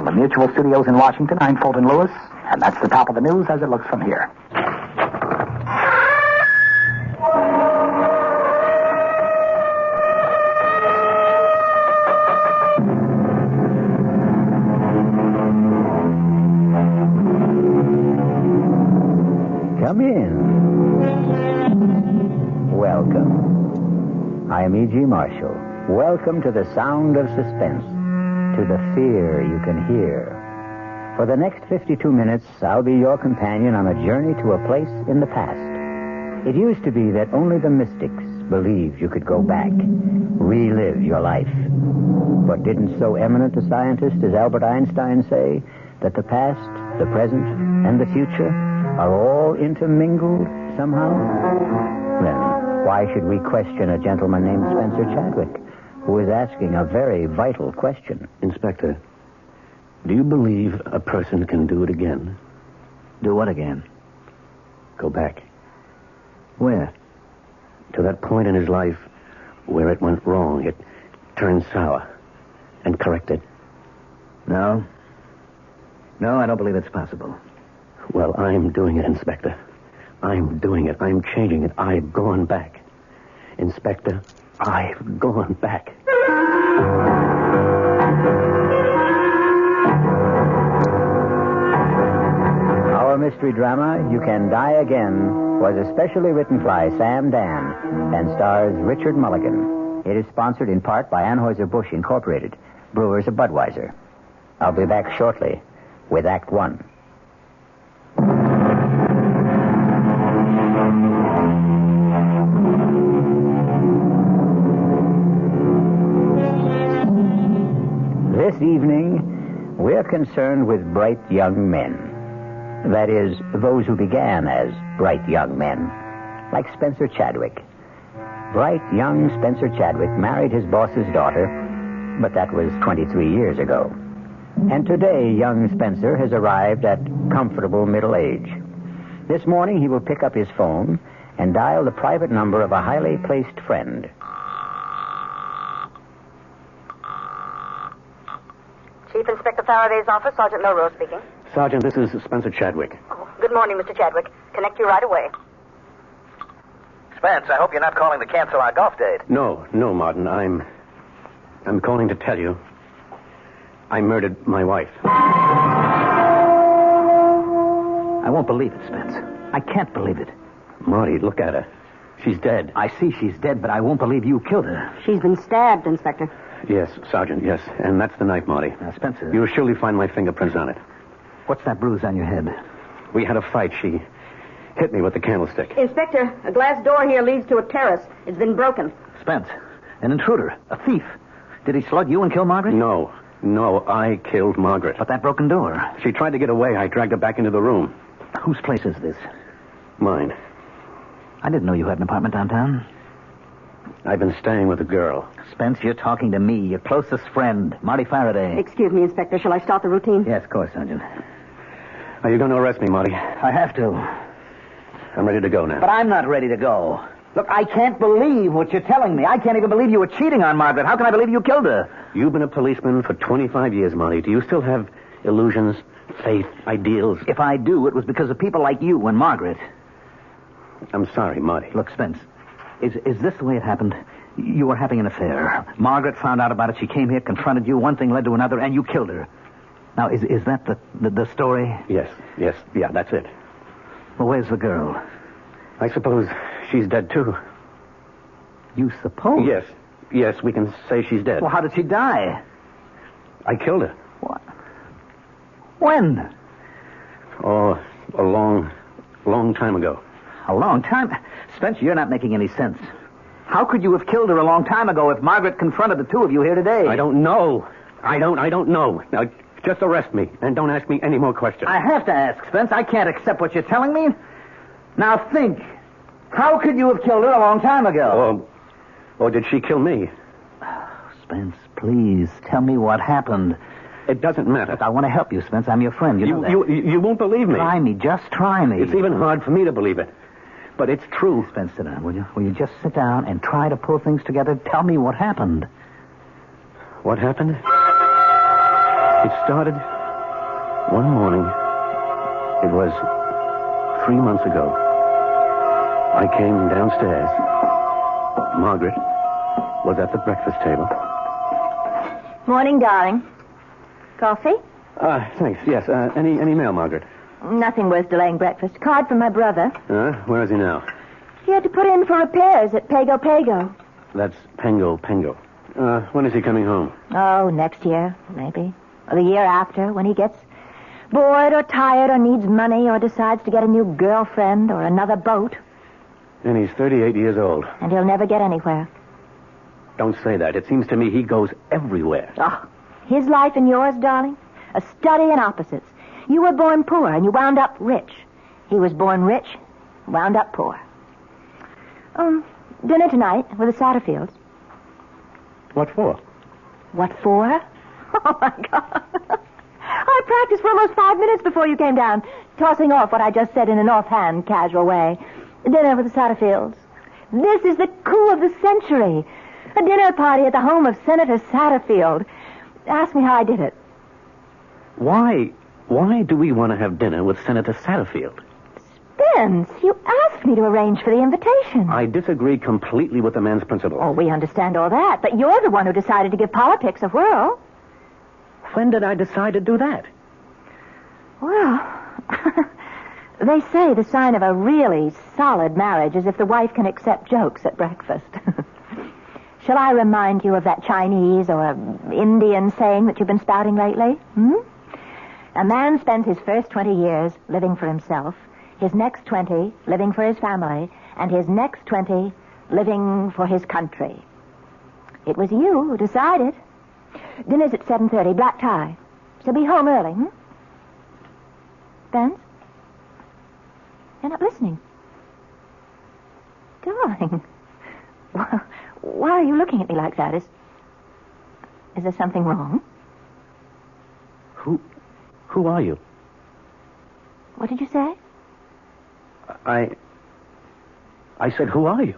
From the Mutual Studios in Washington, I'm Fulton Lewis, and that's the top of the news as it looks from here. Come in. Welcome. I am E.G. Marshall. Welcome to the sound of suspense, to the fear you can hear. For the next 52 minutes, I'll be your companion on a journey to a place in the past. It used to be that only the mystics believed you could go back, relive your life. But didn't so eminent a scientist as Albert Einstein say that the past, the present, and the future are all intermingled somehow? Then why should we question a gentleman named Spencer Chadwick, who is asking a very vital question? Inspector, do you believe a person can do it again? Do what again? Go back. Where? To that point in his life where it went wrong. It turned sour. And correct it. No. No, I don't believe it's possible. Well, I'm doing it, Inspector. I'm doing it. I'm changing it. I've gone back. Inspector, I've gone back. Our mystery drama, You Can Die Again, was especially written by Sam Dan and stars Richard Mulligan. It is sponsored in part by Anheuser-Busch Incorporated, brewers of Budweiser. I'll be back shortly with Act One. This evening, we're concerned with bright young men. That is, those who began as bright young men, like Spencer Chadwick. Bright young Spencer Chadwick married his boss's daughter, but that was 23 years ago. And today, young Spencer has arrived at comfortable middle age. This morning, he will pick up his phone and dial the private number of a highly placed friend. Chief Inspector Faraday's office, Sergeant Milrose speaking. Sergeant, this is Spencer Chadwick. Oh, good morning, Mr. Chadwick. Connect you right away. Spence, I hope you're not calling to cancel our golf date. No, Martin. I'm calling to tell you I murdered my wife. I won't believe it, Spence. I can't believe it. Marty, look at her. She's dead. I see she's dead, but I won't believe you killed her. She's been stabbed, Inspector. Yes, Sergeant, yes. And that's the knife, Marty. Now, Spencer... You'll surely find my fingerprints on it. What's that bruise on your head? We had a fight. She hit me with the candlestick. Inspector, a glass door here leads to a terrace. It's been broken. Spence, an intruder, a thief. Did he slug you and kill Margaret? No, I killed Margaret. But that broken door... She tried to get away. I dragged her back into the room. Whose place is this? Mine. I didn't know you had an apartment downtown. I've been staying with a girl. Spence, you're talking to me, your closest friend, Marty Faraday. Excuse me, Inspector. Shall I start the routine? Yes, of course, Sergeant. Are you going to arrest me, Marty? I have to. I'm ready to go now. But I'm not ready to go. Look, I can't believe what you're telling me. I can't even believe you were cheating on Margaret. How can I believe you killed her? You've been a policeman for 25 years, Marty. Do you still have illusions, faith, ideals? If I do, it was because of people like you and Margaret. I'm sorry, Marty. Look, Spence, is this the way it happened? You were having an affair. Margaret found out about it. She came here, confronted you. One thing led to another, and you killed her. Now, is that the story? Yes, yeah, that's it. Well, where's the girl? I suppose she's dead, too. You suppose? Yes, we can say she's dead. Well, how did she die? I killed her. What? When? Oh, a long time ago. A long time? Spencer, you're not making any sense. How could you have killed her a long time ago if Margaret confronted the two of you here today? I don't know. I don't know. Now, just arrest me, and don't ask me any more questions. I have to ask, Spence. I can't accept what you're telling me. Now, think. How could you have killed her a long time ago? Or did she kill me? Spence, please, tell me what happened. It doesn't matter. Look, I want to help you, Spence. I'm your friend. You know that. You won't believe me. Try me. Just try me. It's even hard for me to believe it. But it's true. Spence, sit down, will you? Will you just sit down and try to pull things together? Tell me what happened. What happened? started one morning. It was 3 months ago. I came downstairs. Margaret was at the breakfast table. Morning, darling. Coffee? Thanks. Yes. Any mail, Margaret? Nothing worth delaying breakfast. Card from my brother. Where is he now? He had to put in for repairs at Pago Pago. That's Pengo. When is he coming home? Oh, next year, maybe. Or the year after, when he gets bored or tired or needs money or decides to get a new girlfriend or another boat. And he's 38 years old. And he'll never get anywhere. Don't say that. It seems to me he goes everywhere. Oh, his life and yours, darling? A study in opposites. You were born poor and you wound up rich. He was born rich, wound up poor. Dinner tonight with the Satterfields. What for? What for? Oh, my God. I practiced for almost 5 minutes before you came down, tossing off what I just said in an offhand, casual way. Dinner with the Satterfields. This is the coup of the century. A dinner party at the home of Senator Satterfield. Ask me how I did it. Why do we want to have dinner with Senator Satterfield? Spence, you asked me to arrange for the invitation. I disagree completely with the man's principles. Oh, we understand all that, but you're the one who decided to give politics a whirl. When did I decide to do that? Well, they say the sign of a really solid marriage is if the wife can accept jokes at breakfast. Shall I remind you of that Chinese or Indian saying that you've been spouting lately? A man spends his first 20 years living for himself, his next 20 living for his family, and his next 20 living for his country. It was you who decided. Dinner's at 7:30, black tie. So be home early, Spence? You're not listening. Darling. Why are you looking at me like that? Is there something wrong? Who are you? What did you say? I said, who are you?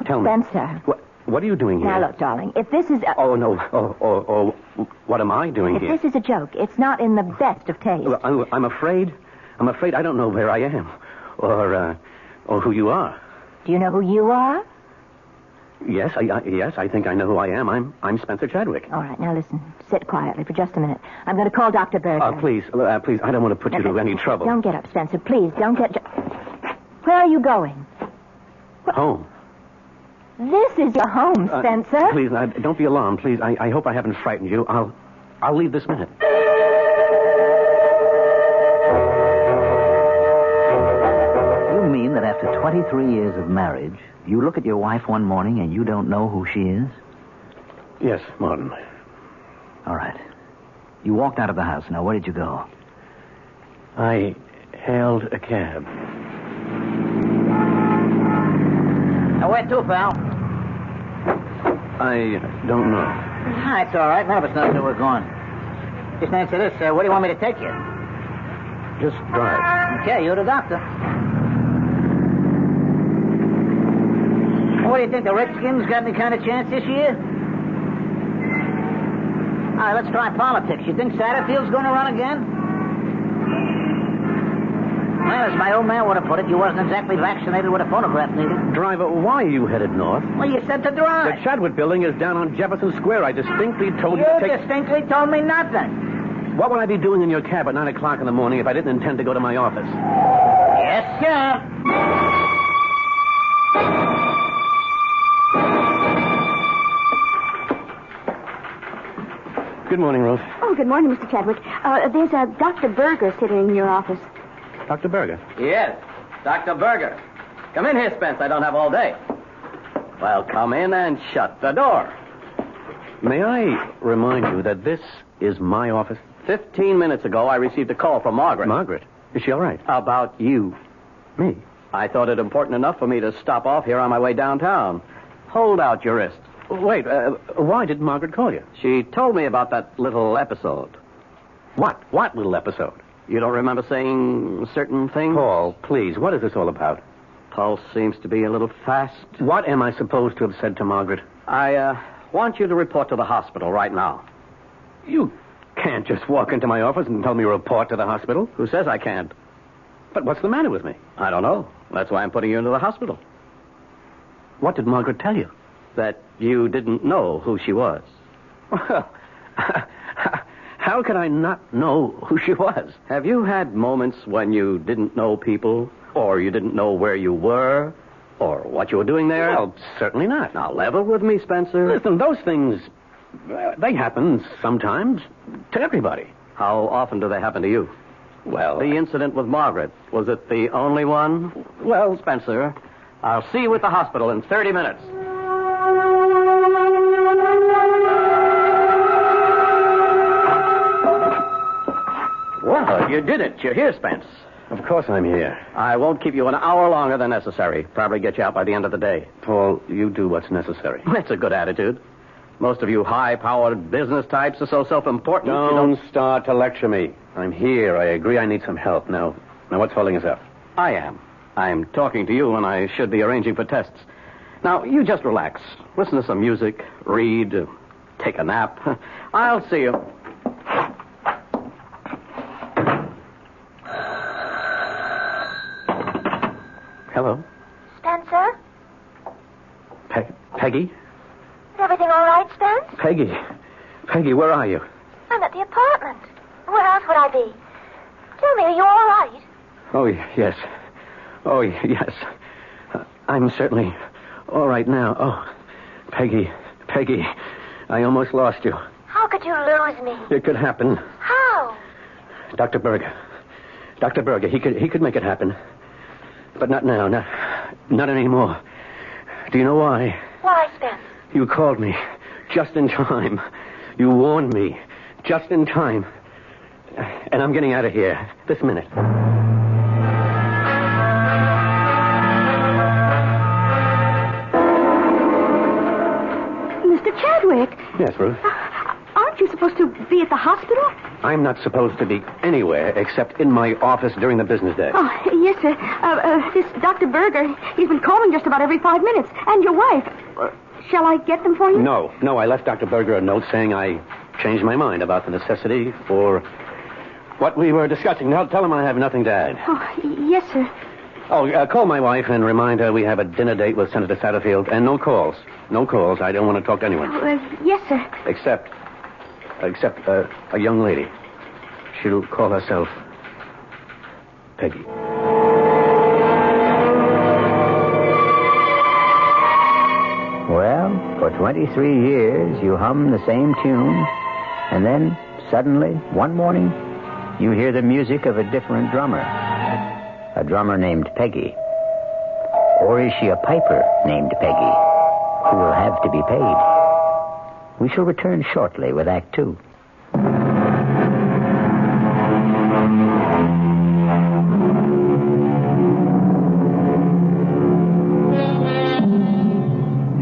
Tell me. Spencer. What are you doing here? Now, look, darling, if this is Oh, no. What am I doing here? If this is a joke, it's not in the best of taste. Well, I'm afraid I don't know where I am. Or who you are. Do you know who you are? Yes, I think I know who I am. I'm Spencer Chadwick. All right, now listen. Sit quietly for just a minute. I'm going to call Dr. Berger. Please, I don't want to put you to any trouble. Don't get up, Spencer. Please, don't get... Where are you going? Home. This is your home, Spencer. Please, don't be alarmed, please. I hope I haven't frightened you. I'll leave this minute. You mean that after 23 years of marriage, you look at your wife one morning and you don't know who she is? Yes, Martin. All right. You walked out of the house. Now, where did you go? I hailed a cab. Now, where to, pal? I don't know. It's all right. None of us knows where we're going. Just answer this. Where do you want me to take you? Just drive. Okay, you're the doctor. What do you think? The Redskins got any kind of chance this year? All right, let's try politics. You think Satterfield's going to run again? Well, as my old man would have put it, you wasn't exactly vaccinated with a phonograph needle. Driver, why are you headed north? Well, you said to drive. The Chadwick building is down on Jefferson Square. I distinctly told you to take... You distinctly told me nothing. What would I be doing in your cab at 9 o'clock in the morning if I didn't intend to go to my office? Yes, sir. Good morning, Ruth. Oh, good morning, Mr. Chadwick. There's a Dr. Berger sitting in your office. Dr. Berger? Yes, Dr. Berger. Come in here, Spence. I don't have all day. Well, come in and shut the door. May I remind you that this is my office? 15 minutes ago, I received a call from Margaret. Margaret? Is she all right? About you. Me? I thought it important enough for me to stop off here on my way downtown. Hold out your wrist. Wait, why did Margaret call you? She told me about that little episode. What? What little episode? You don't remember saying certain things? Paul, please, what is this all about? Pulse seems to be a little fast. What am I supposed to have said to Margaret? I want you to report to the hospital right now. You can't just walk into my office and tell me to report to the hospital. Who says I can't? But what's the matter with me? I don't know. That's why I'm putting you into the hospital. What did Margaret tell you? That you didn't know who she was. Well, how could I not know who she was? Have you had moments when you didn't know people, or you didn't know where you were, or what you were doing there? Well, certainly not. Now, level with me, Spencer. Listen, those things, they happen sometimes to everybody. How often do they happen to you? Well, The incident with Margaret, was it the only one? Well, Spencer, I'll see you at the hospital in 30 minutes. Well, you did it. You're here, Spence. of course I'm here. I won't keep you an hour longer than necessary. Probably get you out by the end of the day. Paul, you do what's necessary. That's a good attitude. Most of you high-powered business types are so self-important. you Don't start to lecture me. I'm here. I agree I need some help. Now what's holding us up? I am. I'm talking to you when I should be arranging for tests. Now, you just relax. Listen to some music, read, take a nap. I'll see you. Hello? Spencer? Peggy? Is everything all right, Spence? Peggy, where are you? I'm at the apartment. Where else would I be? Tell me, are you all right? Oh, yes. Oh, yes. I'm certainly all right now. Oh, Peggy, I almost lost you. How could you lose me? It could happen. How? Dr. Berger, he could make it happen. But not now, not anymore. Do you know why? Why, Spence? You called me just in time. You warned me just in time. And I'm getting out of here this minute. Mr. Chadwick. Yes, Ruth? Aren't you supposed to be at the hospital? I'm not supposed to be anywhere except in my office during the business day. Oh, yes, sir. This Dr. Berger, he's been calling just about every 5 minutes. And your wife. Shall I get them for you? No. I left Dr. Berger a note saying I changed my mind about the necessity for what we were discussing. Now, tell him I have nothing to add. Oh, yes, sir. Oh, call my wife and remind her we have a dinner date with Senator Satterfield. And no calls. No calls. I don't want to talk to anyone. Yes, sir. Except a young lady. She'll call herself Peggy. Well, for 23 years, you hum the same tune, and then, suddenly, one morning, you hear the music of a different drummer. A drummer named Peggy. Or is she a piper named Peggy, who will have to be paid? We shall return shortly with Act 2.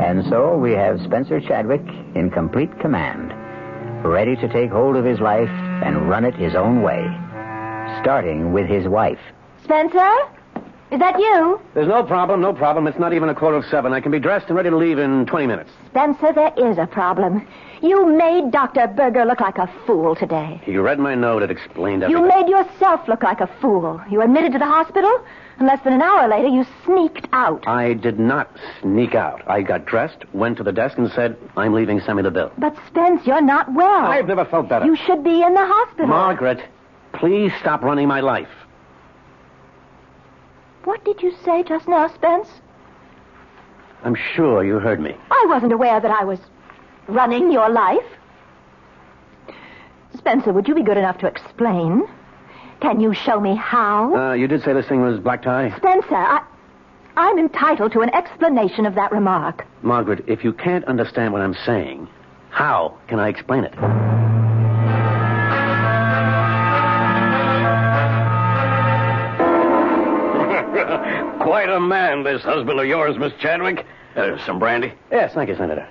And so we have Spencer Chadwick in complete command, ready to take hold of his life and run it his own way, starting with his wife. Spencer? Is that you? There's no problem. It's not even 7:15. I can be dressed and ready to leave in 20 minutes. Spencer, there is a problem. You made Dr. Berger look like a fool today. You read my note. It explained everything. You made yourself look like a fool. You admitted to the hospital, and less than an hour later, you sneaked out. I did not sneak out. I got dressed, went to the desk, and said, I'm leaving. Send me the bill. But, Spence, you're not well. I've never felt better. You should be in the hospital. Margaret, please stop running my life. What did you say just now, Spence? I'm sure you heard me. I wasn't aware that I was running your life. Spencer, would you be good enough to explain? Can you show me how? You did say this thing was black tie? Spencer, I'm entitled to an explanation of that remark. Margaret, if you can't understand what I'm saying, how can I explain it? Quite a man, this husband of yours, Miss Chadwick. Some brandy? Yes, thank you, Senator.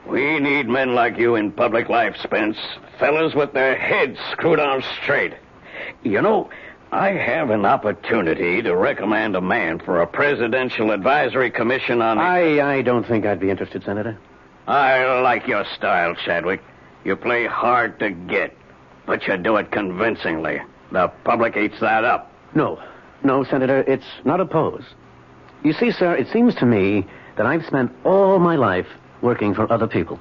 We need men like you in public life, Spence. Fellas with their heads screwed on straight. You know, I have an opportunity to recommend a man for a presidential advisory commission on... I don't think I'd be interested, Senator. I like your style, Chadwick. You play hard to get, but you do it convincingly. The public eats that up. No, Senator, it's not a pose. You see, sir, it seems to me that I've spent all my life working for other people.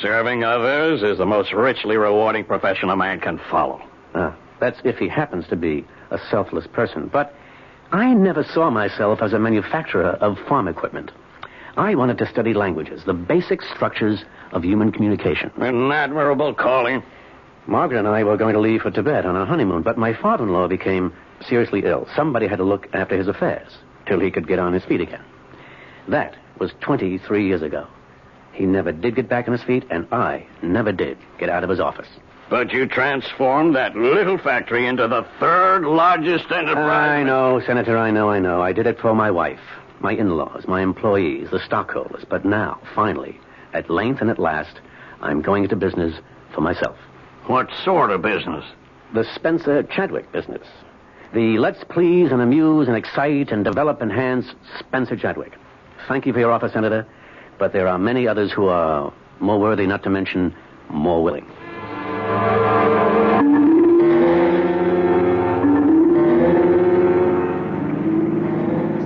Serving others is the most richly rewarding profession a man can follow. That's if he happens to be a selfless person. But I never saw myself as a manufacturer of farm equipment. I wanted to study languages, the basic structures of human communication. An admirable calling. Margaret and I were going to leave for Tibet on our honeymoon, but my father-in-law became seriously ill. Somebody had to look after his affairs till he could get on his feet again. That was 23 years ago. He never did get back on his feet, and I never did get out of his office. But you transformed that little factory into the third largest enterprise. I know, Senator, I know. I did it for my wife, my in-laws, my employees, the stockholders. But now, finally, at length and at last, I'm going into business for myself. What sort of business? The Spencer Chadwick business. The let's please and amuse and excite and develop and enhance Spencer Chadwick. Thank you for your offer, Senator, but there are many others who are more worthy, not to mention more willing.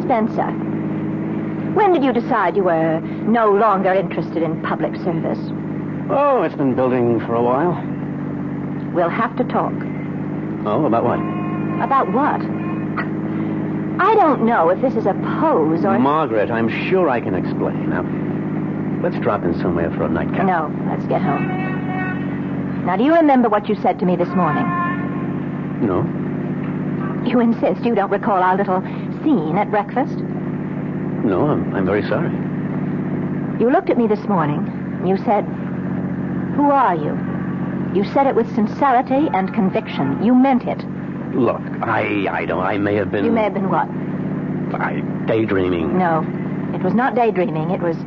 Spencer, when did you decide you were no longer interested in public service? Oh, it's been building for a while. We'll have to talk. Oh, about what? About what? I don't know if this is a pose or... Margaret, I'm sure I can explain. Now, let's drop in somewhere for a nightcap. No, let's get home. Now, do you remember what you said to me this morning? No. You insist you don't recall our little scene at breakfast? No, I'm very sorry. You looked at me this morning, and you said, "Who are you?" You said it with sincerity and conviction. You meant it. Look, I may have been... You may have been what? Daydreaming. No, it was not daydreaming. It was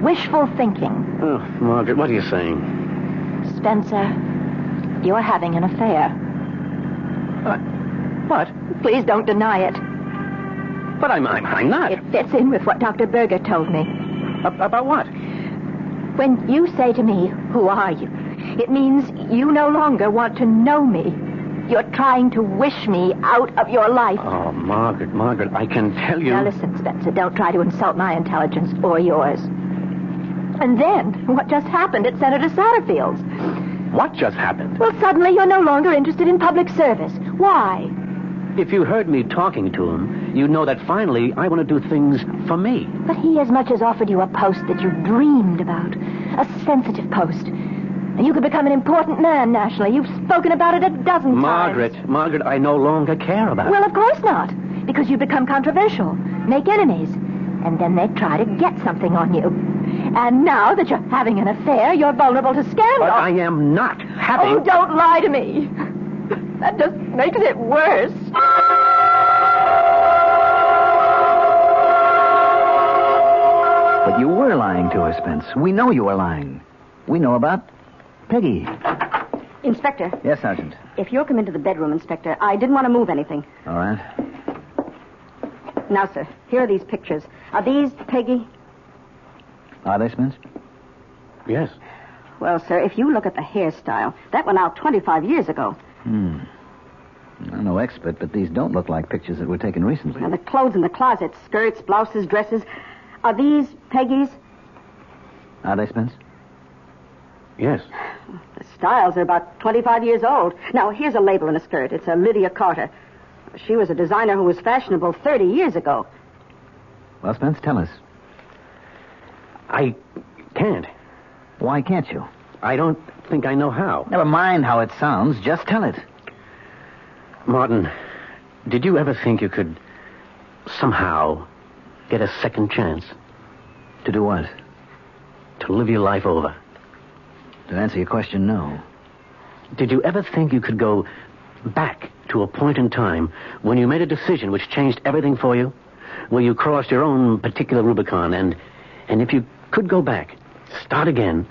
wishful thinking. Oh, Margaret, what are you saying? Spencer, you're having an affair. What? Please don't deny it. But I'm not. It fits in with what Dr. Berger told me. About what? When you say to me, "Who are you?" it means you no longer want to know me. You're trying to wish me out of your life. Oh, Margaret, I can tell you... Now listen, Spencer, don't try to insult my intelligence or yours. And then, what just happened at Senator Satterfield's? What just happened? Well, suddenly you're no longer interested in public service. Why? If you heard me talking to him, you'd know that finally I want to do things for me. But he as much as offered you a post that you dreamed about. A sensitive post. And you could become an important man nationally. You've spoken about it a dozen times. Margaret, I no longer care about it. Well, of course not. Because you become controversial. Make enemies. And then they try to get something on you. And now that you're having an affair, you're vulnerable to scandal. But I am not having... Oh, don't lie to me. That just makes it worse. But you were lying to us, Spence. We know you were lying. We know about Peggy. Inspector. Yes, Sergeant. If you'll come into the bedroom, Inspector, I didn't want to move anything. All right. Now, sir, here are these pictures. Are these Peggy? Are they, Spence? Yes. Well, sir, if you look at the hairstyle, that went out 25 years ago. I'm no expert, but these don't look like pictures that were taken recently. Now, the clothes in the closet, skirts, blouses, dresses, are these Peggy's? Are they, Spence? Yes. The styles are about 25 years old. Now, here's a label in a skirt. It's a Lydia Carter. She was a designer who was fashionable 30 years ago. Well, Spence, tell us. I can't. Why can't you? I don't think I know how. Never mind how it sounds. Just tell it. Martin, did you ever think you could somehow get a second chance? To do what? To live your life over. To answer your question, no. Did you ever think you could go back to a point in time when you made a decision which changed everything for you? Where you crossed your own particular Rubicon, and if you could go back, start again,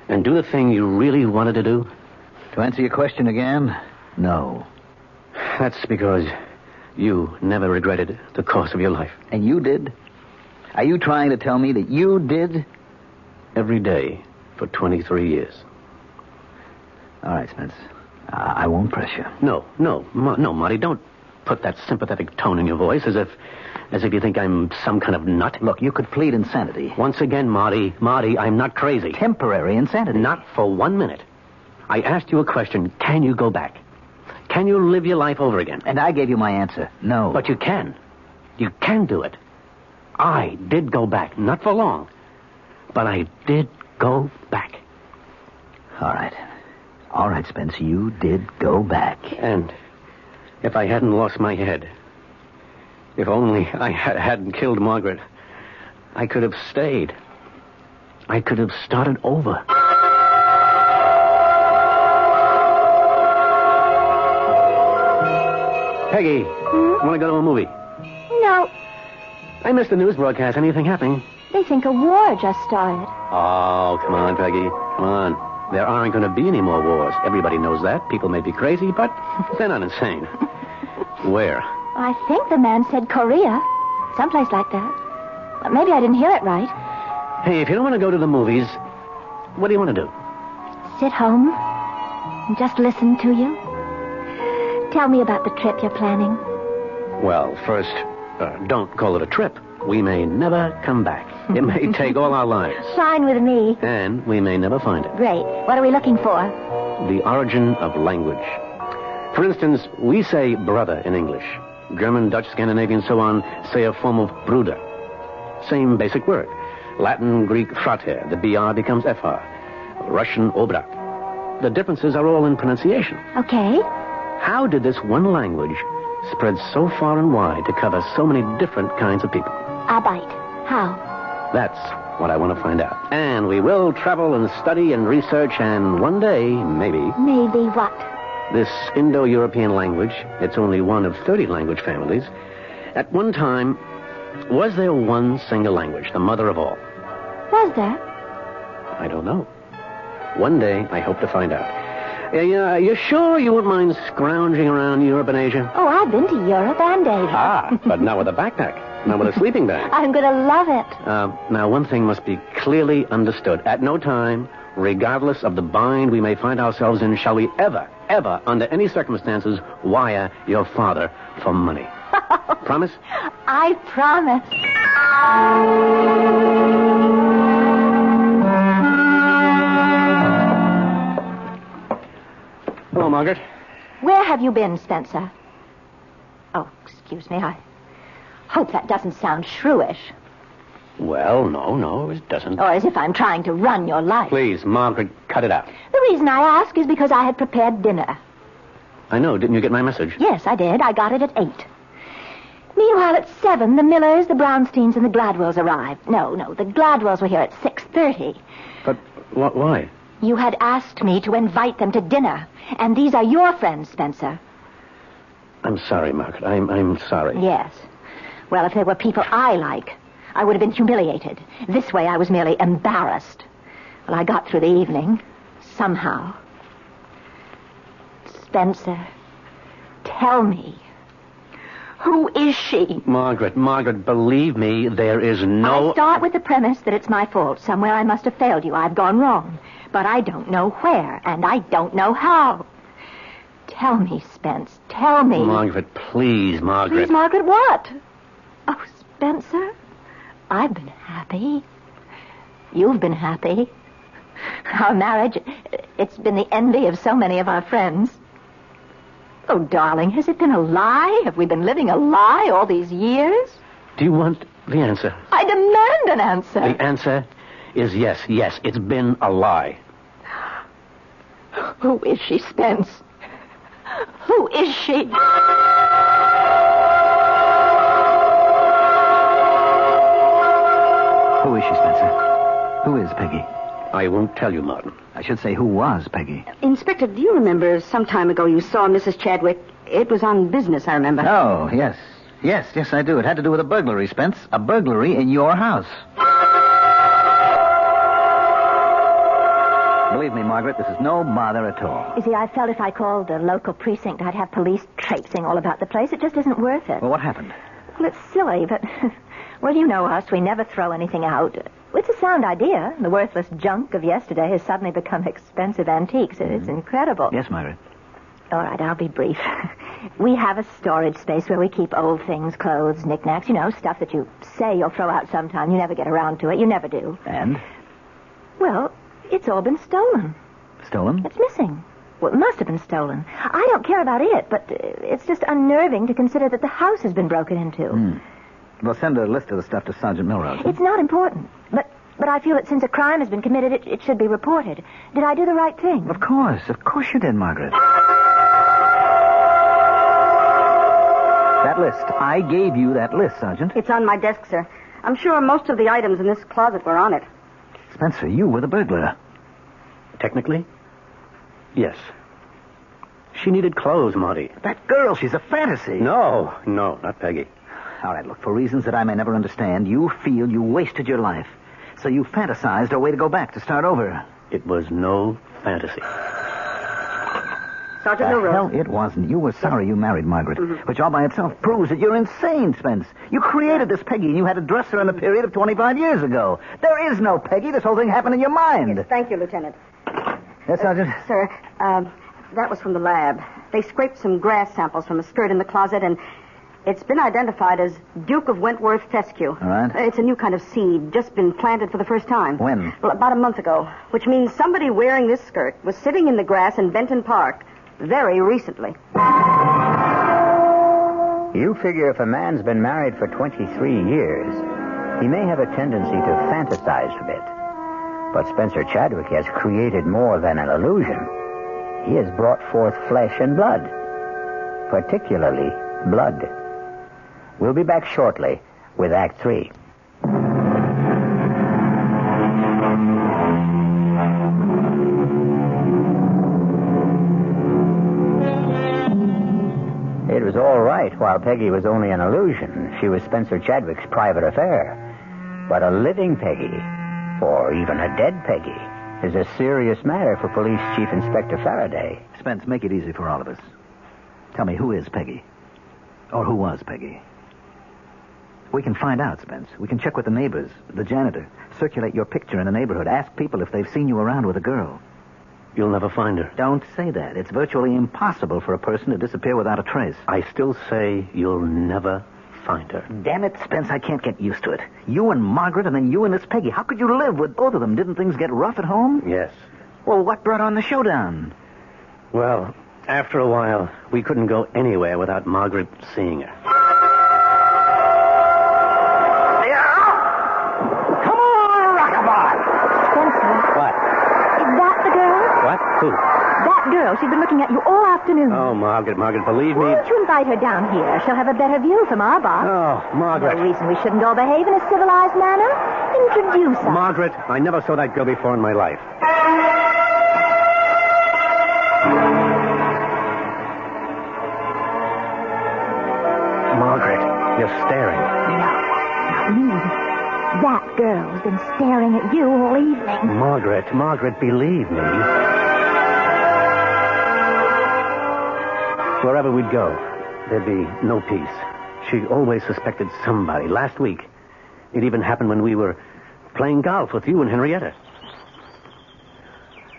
and do the thing you really wanted to do? To answer your question again, no. That's because you never regretted the course of your life. And you did? Are you trying to tell me that you did? Every day for 23 years. All right, Spence. I won't press you. No, Marty, don't put that sympathetic tone in your voice as if you think I'm some kind of nut. Look, you could plead insanity. Once again, Marty, I'm not crazy. Temporary insanity. Not for 1 minute. I asked you a question. Can you go back? Can you live your life over again? And I gave you my answer. No. But you can. You can do it. I did go back. Not for long. But I did go back. All right. All right, Spence, you did go back. And if I hadn't lost my head, if only I hadn't killed Margaret, I could have stayed. I could have started over. Peggy, want to go to a movie? No. I missed the news broadcast. Anything happening? They think a war just started. Oh, come on, Peggy. Come on. There aren't going to be any more wars. Everybody knows that. People may be crazy, but they're not insane. Where? I think the man said Korea. Someplace like that. But maybe I didn't hear it right. Hey, if you don't want to go to the movies, what do you want to do? Sit home and just listen to you. Tell me about the trip you're planning. Well, first, don't call it a trip. We may never come back. It may take all our lives. Fine with me. And we may never find it. Great. What are we looking for? The origin of language. For instance, we say brother in English. German, Dutch, Scandinavian, so on, say a form of bruder. Same basic word. Latin, Greek, frater. The BR becomes FR. Russian, obrat. The differences are all in pronunciation. Okay. How did this one language spread so far and wide to cover so many different kinds of people? Arbeit. How? That's what I want to find out. And we will travel and study and research, and one day, maybe... Maybe what? This Indo-European language, it's only one of 30 language families. At one time, was there one single language, the mother of all? Was there? I don't know. One day, I hope to find out. You sure you wouldn't mind scrounging around Europe and Asia? Oh, I've been to Europe and Asia. Ah, but not with a backpack. Not with a sleeping bag. I'm going to love it. Now, one thing must be clearly understood. At no time, regardless of the bind we may find ourselves in, shall we ever, under any circumstances, wire your father for money. Promise? I promise. Hello, Margaret. Where have you been, Spencer? Oh, excuse me. I hope that doesn't sound shrewish. Well, no, it doesn't. Or as if I'm trying to run your life. Please, Margaret, cut it out. The reason I ask is because I had prepared dinner. I know. Didn't you get my message? Yes, I did. I got it at 8. Meanwhile, at 7, the Millers, the Brownsteins, and the Gladwells arrived. No, the Gladwells were here at 6:30. But why? You had asked me to invite them to dinner. And these are your friends, Spencer. I'm sorry, Margaret. I'm sorry. Yes. Well, if they were people I like, I would have been humiliated. This way, I was merely embarrassed. Well, I got through the evening. Somehow. Spencer, tell me. Who is she? Margaret, believe me, there is no... I start with the premise that it's my fault. Somewhere I must have failed you. I've gone wrong. But I don't know where, and I don't know how. Tell me, Spence. Tell me. Margaret, please, Margaret. Please, Margaret, what? Oh, Spencer, I've been happy. You've been happy. Our marriage, it's been the envy of so many of our friends. Oh, darling, has it been a lie? Have we been living a lie all these years? Do you want the answer? I demand an answer. The answer is yes, it's been a lie. Who is she, Spence? Who is she? Who is she, Spencer? Who is Peggy? I won't tell you, Martin. I should say, who was Peggy? Inspector, do you remember some time ago you saw Mrs. Chadwick? It was on business, I remember. Oh, yes. Yes, I do. It had to do with a burglary, Spence. A burglary in your house. Believe me, Margaret, this is no bother at all. You see, I felt if I called the local precinct, I'd have police traipsing all about the place. It just isn't worth it. Well, what happened? Well, it's silly, but... Well, you know us. We never throw anything out. It's a sound idea. The worthless junk of yesterday has suddenly become expensive antiques. It's incredible. Yes, Margaret. All right, I'll be brief. We have a storage space where we keep old things, clothes, knickknacks, stuff that you say you'll throw out sometime. You never get around to it. You never do. And? Well, it's all been stolen. Stolen? It's missing. Well, it must have been stolen. I don't care about it, but it's just unnerving to consider that the house has been broken into. We'll send a list of the stuff to Sergeant Milrose. It's not important, but I feel that since a crime has been committed, it should be reported. Did I do the right thing? Of course you did, Margaret. That list. I gave you that list, Sergeant. It's on my desk, sir. I'm sure most of the items in this closet were on it. Spencer, you were the burglar. Technically, yes. She needed clothes, Marty. That girl, she's a fantasy. No, not Peggy. All right, look, for reasons that I may never understand, you feel you wasted your life. So you fantasized a way to go back, to start over. It was no fantasy. Sergeant Milrose. Hell, it wasn't. You were sorry you married Margaret, which all by itself proves that you're insane, Spence. You created this Peggy, and you had to dress her in the period of 25 years ago. There is no Peggy. This whole thing happened in your mind. Yes, thank you, Lieutenant. Yes, Sergeant? Sir, that was from the lab. They scraped some grass samples from a skirt in the closet, and it's been identified as Duke of Wentworth fescue. All right. It's a new kind of seed, just been planted for the first time. When? Well, about a month ago, which means somebody wearing this skirt was sitting in the grass in Benton Park very recently. You figure if a man's been married for 23 years, he may have a tendency to fantasize a bit. But Spencer Chadwick has created more than an illusion. He has brought forth flesh and blood, particularly blood. We'll be back shortly with Act 3. It was all right while Peggy was only an illusion. She was Spencer Chadwick's private affair. But a living Peggy, or even a dead Peggy, is a serious matter for Police Chief Inspector Faraday. Spence, make it easy for all of us. Tell me, who is Peggy? Or who was Peggy? We can find out, Spence. We can check with the neighbors, the janitor, circulate your picture in the neighborhood, ask people if they've seen you around with a girl. You'll never find her. Don't say that. It's virtually impossible for a person to disappear without a trace. I still say you'll never find her. Damn it, Spence, I can't get used to it. You and Margaret, and then you and this Peggy. How could you live with both of them? Didn't things get rough at home? Yes. Well, what brought on the showdown? Well, after a while, we couldn't go anywhere without Margaret seeing her. Come on, Rockabye! Spencer, What? is that the girl? What? Who? That girl. She's been looking at you all afternoon. Oh, Margaret, believe me. Why don't you invite her down here? She'll have a better view from our box. Oh, Margaret. No reason we shouldn't all behave in a civilized manner. Introduce us. Margaret, I never saw that girl before in my life. Margaret, you're staring. Not me. That girl's been staring at you all evening. Margaret, believe me. Wherever we'd go, there'd be no peace. She always suspected somebody. Last week, it even happened when we were playing golf with you and Henrietta.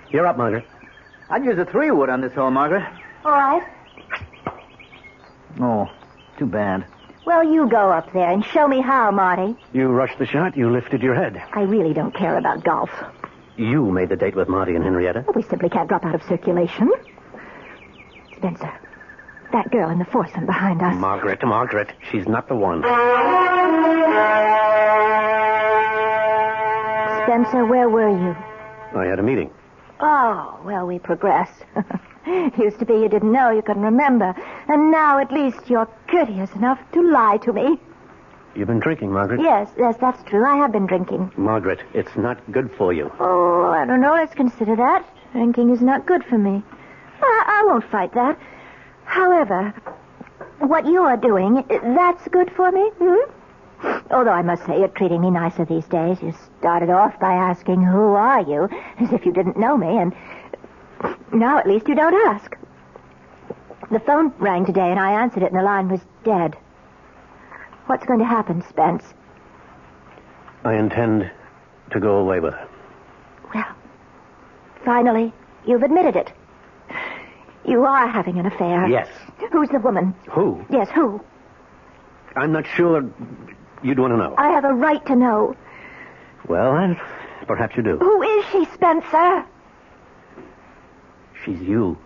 You're up, Margaret. I'd use a 3-wood on this hole, Margaret. All right. Oh, too bad. Well, you go up there and show me how, Marty. You rushed the shot. You lifted your head. I really don't care about golf. You made the date with Marty and Henrietta. Well, we simply can't drop out of circulation. Spencer, that girl in the foursome behind us. Margaret, she's not the one. Spencer, where were you? I had a meeting. Oh, well, we progressed. Used to be you didn't know, you couldn't remember. And now at least you're courteous enough to lie to me. You've been drinking, Margaret? Yes, that's true. I have been drinking. Margaret, it's not good for you. Oh, I don't know. Let's consider that. Drinking is not good for me. I won't fight that. However, what you are doing, that's good for me, Although I must say you're treating me nicer these days. You started off by asking, who are you? As if you didn't know me, and now at least you don't ask. The phone rang today, and I answered it, and the line was dead. What's going to happen, Spence? I intend to go away with her. Well, finally, you've admitted it. You are having an affair. Yes. Who's the woman? Who? Yes, who? I'm not sure you'd want to know. I have a right to know. Well, perhaps you do. Who is she, Spencer? She's you.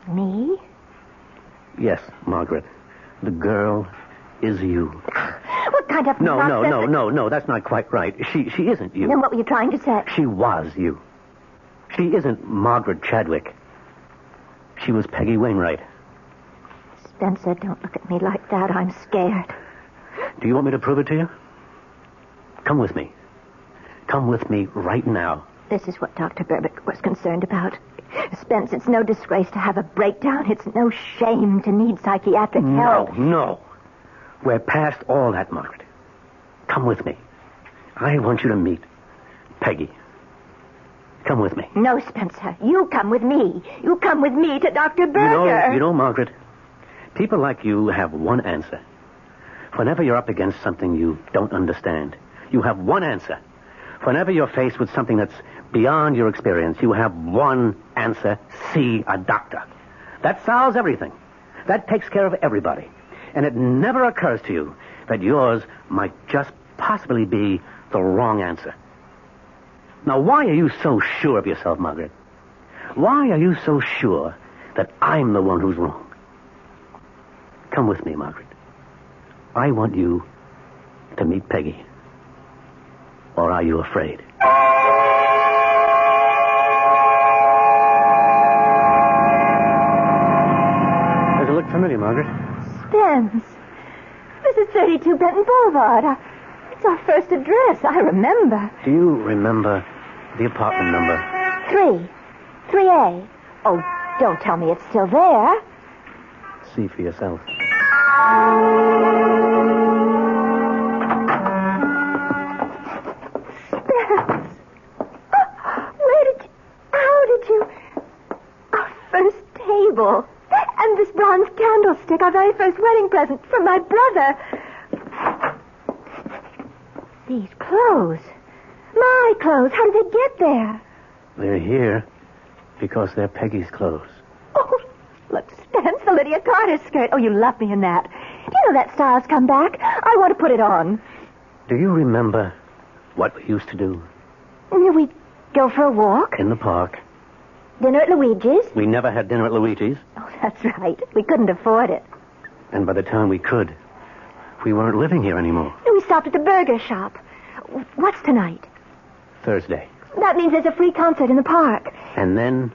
Me? Yes, Margaret. The girl is you. What kind of nonsense? No, that's not quite right. She isn't you. Then what were you trying to say? She was you. She isn't Margaret Chadwick. She was Peggy Wainwright. Spencer, don't look at me like that. I'm scared. Do you want me to prove it to you? Come with me. Come with me right now. This is what Dr. Berbick was concerned about. Spence, it's no disgrace to have a breakdown. It's no shame to need psychiatric help. No. We're past all that, Margaret. Come with me. I want you to meet Peggy. Come with me. No, Spencer. You come with me. You come with me to Dr. Berger. You know, Margaret, people like you have one answer. Whenever you're up against something you don't understand, you have one answer. Whenever you're faced with something that's beyond your experience, you have one answer: see a doctor. That solves everything. That takes care of everybody. And it never occurs to you that yours might just possibly be the wrong answer. Now, why are you so sure of yourself, Margaret? Why are you so sure that I'm the one who's wrong? Come with me, Margaret. I want you to meet Peggy. Or are you afraid? Does it look familiar, Margaret? Spence. This is 32 Benton Boulevard. It's our first address. I remember. Do you remember the apartment number? 3A. Oh, don't tell me it's still there. See for yourself. Spence. How did you... Our first table. And this bronze candlestick, our very first wedding present from my brother. These clothes. My clothes. How did they get there? They're here because they're Peggy's clothes. Oh, look, Spence, the Lydia Carter skirt. Oh, you love me in that. Do you know that style's come back? I want to put it on. Do you remember what we used to do? We'd go for a walk. In the park. Dinner at Luigi's. We never had dinner at Luigi's. Oh, that's right. We couldn't afford it. And by the time we could, we weren't living here anymore. We stopped at the burger shop. What's tonight? Thursday. That means there's a free concert in the park. And then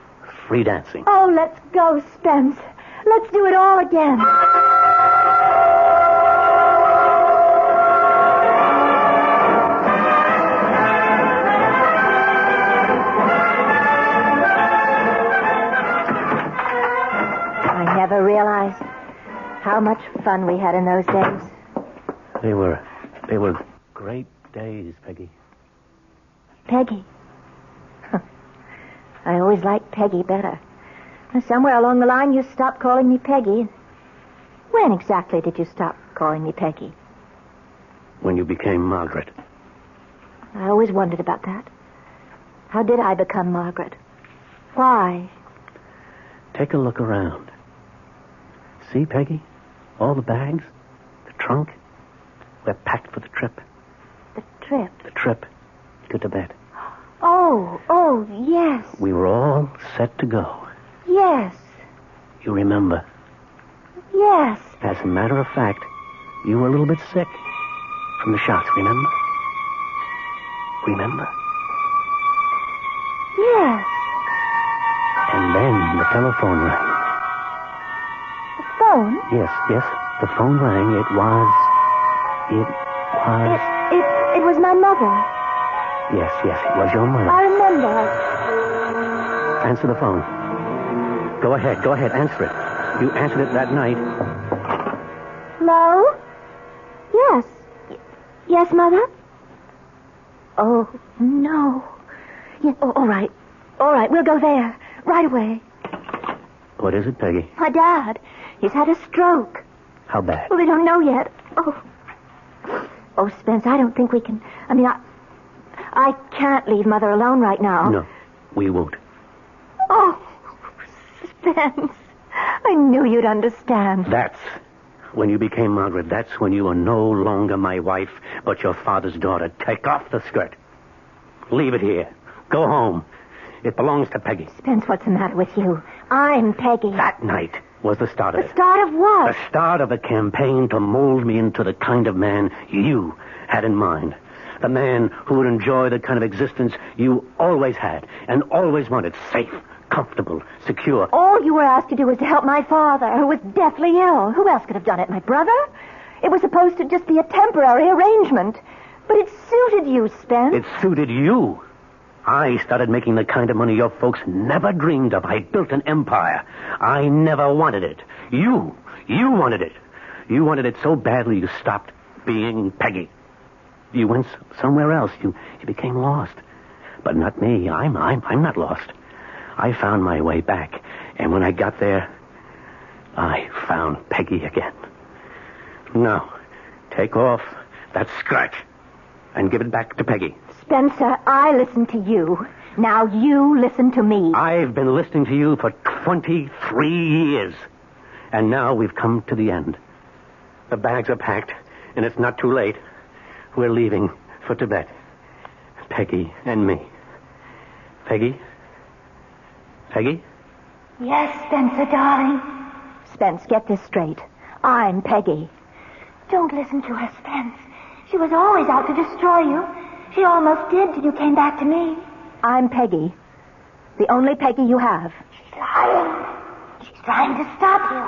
free dancing. Oh, let's go, Spence. Let's do it all again. I never realized how much fun we had in those days. They were great days, Peggy. Peggy. I always liked Peggy better. Somewhere along the line, you stopped calling me Peggy. When exactly did you stop calling me Peggy? When you became Margaret. I always wondered about that. How did I become Margaret? Why? Take a look around. See, Peggy? All the bags, the trunk. We're packed for the trip. The trip? The trip to Tibet. Oh, yes. We were all set to go. Yes. You remember? Yes. As a matter of fact, you were a little bit sick from the shots, remember? Remember? Yes. And then the telephone rang. The phone? Yes, the phone rang. It was my mother. Yes, it was your mother. I remember. Answer the phone. Go ahead, answer it. You answered it that night. Hello? Yes. Yes, Mother? Oh, no. Yeah, all right. All right, we'll go there. Right away. What is it, Peggy? My dad. He's had a stroke. How bad? Well, they don't know yet. Oh, Spence, I don't think we can... I can't leave Mother alone right now. No, we won't. Oh, Spence. I knew you'd understand. That's when you became Margaret. That's when you were no longer my wife, but your father's daughter. Take off the skirt. Leave it here. Go home. It belongs to Peggy. Spence, what's the matter with you? I'm Peggy. That night was the start of it. The start of what? The start of a campaign to mold me into the kind of man you had in mind. The man who would enjoy the kind of existence you always had and always wanted. Safe, comfortable, secure. All you were asked to do was to help my father, who was deathly ill. Who else could have done it? My brother? It was supposed to just be a temporary arrangement. But it suited you, Spence. It suited you. I started making the kind of money your folks never dreamed of. I built an empire. I never wanted it. You wanted it. You wanted it so badly you stopped being Peggy. You went somewhere else. You became lost. But not me. I'm not lost. I found my way back. And when I got there, I found Peggy again. Now, take off that skirt and give it back to Peggy. Spencer, I listened to you. Now you listen to me. I've been listening to you for 23 years. And now we've come to the end. The bags are packed, and it's not too late. We're leaving for Tibet. Peggy and me. Peggy? Peggy? Yes, Spencer, darling. Spence, get this straight. I'm Peggy. Don't listen to her, Spence. She was always out to destroy you. She almost did till you came back to me. I'm Peggy. The only Peggy you have. She's lying. She's trying to stop you.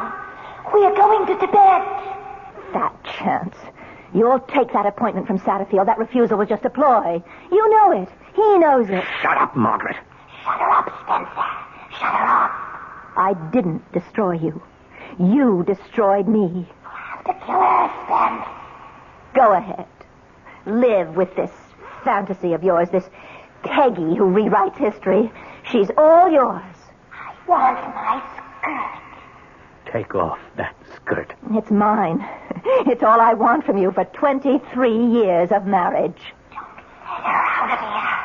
We are going to Tibet. Fat chance. You'll take that appointment from Satterfield. That refusal was just a ploy. You know it. He knows it. Shut up, Margaret. Shut her up, Spencer. Shut her up. I didn't destroy you. You destroyed me. You have to kill her, Spence. Go ahead. Live with this fantasy of yours, this Peggy who rewrites history. She's all yours. I want my skirt. Take off that skirt. It's mine. It's all I want from you for 23 years of marriage. Don't let her out of here.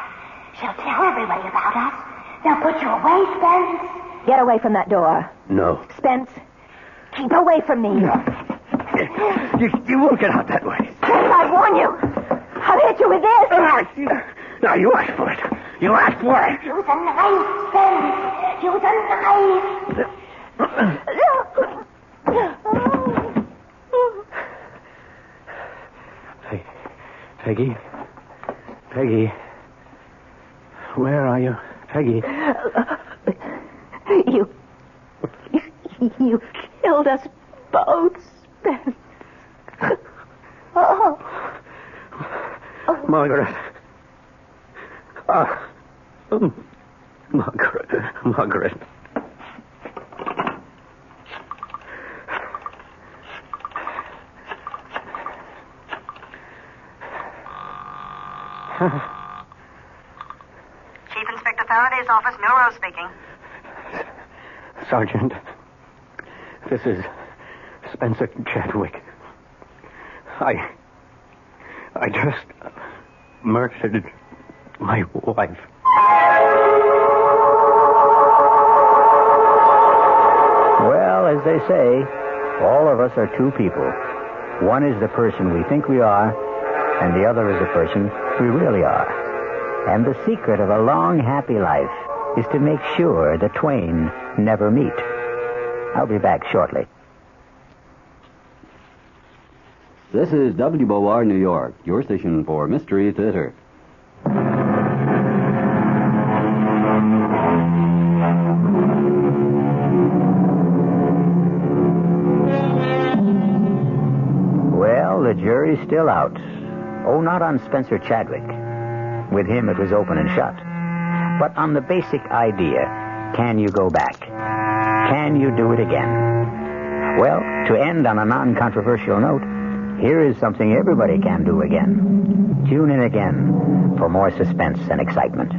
She'll tell everybody about us. They'll put you away, Spence. Get away from that door. No. Spence, keep away from me. You won't get out that way. Spence, I warn you. I'll hit you with this. Now, you asked for it. You asked for it. Use a knife, Spence. Use a knife. Peggy? Peggy? Where are you? Peggy? You killed us both, Spence. Oh. Margaret. Margaret. Chief Inspector Faraday's office, Neuro speaking. Sergeant, this is Spencer Chadwick. I just murdered my wife. Well, as they say, all of us are two people. One is the person we think we are, and the other is the person we really are. And the secret of a long, happy life is to make sure the twain never meet. I'll be back shortly. This is WOR New York, your station for Mystery Theater. Well, the jury's still out. Oh, not on Spencer Chadwick. With him, it was open and shut. But on the basic idea, can you go back? Can you do it again? Well, to end on a non-controversial note, here is something everybody can do again. Tune in again for more suspense and excitement.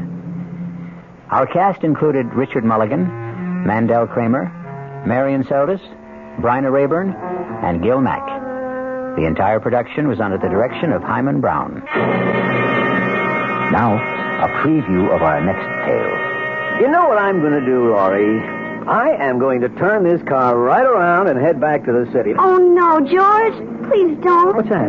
Our cast included Richard Mulligan, Mandel Kramer, Marion Seldes, Bryna Rayburn, and Gil Mack. The entire production was under the direction of Himan Brown. Now, a preview of our next tale. You know what I'm going to do, Laurie? I am going to turn this car right around and head back to the city. Oh, no, George. Please don't. What's that?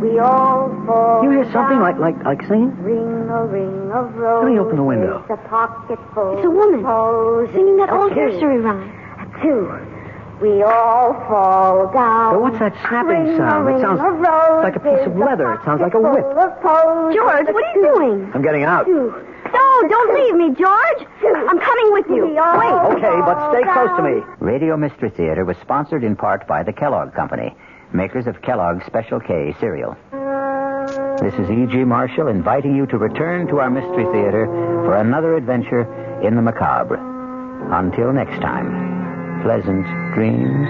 We all fall You hear something down. like singing? Ring a ring of roses. Let me open the window. A pocket full It's a woman posies. singing that old A two. nursery rhyme. A two. We all fall down. But what's that snapping Ring sound? a It ring sounds of roses. like a piece of leather. It sounds like a whip. Full of posies. George, what are you doing? I'm getting out. Two. No, don't leave me, George. I'm coming with you. We all Wait. Okay, but stay close to me. Radio Mystery Theater was sponsored in part by the Kellogg Company, makers of Kellogg's Special K cereal. This is E.G. Marshall inviting you to return to our Mystery Theater for another adventure in the macabre. Until next time, pleasant dreams.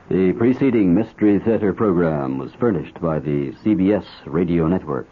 The preceding Mystery Theater program was furnished by the CBS Radio Network.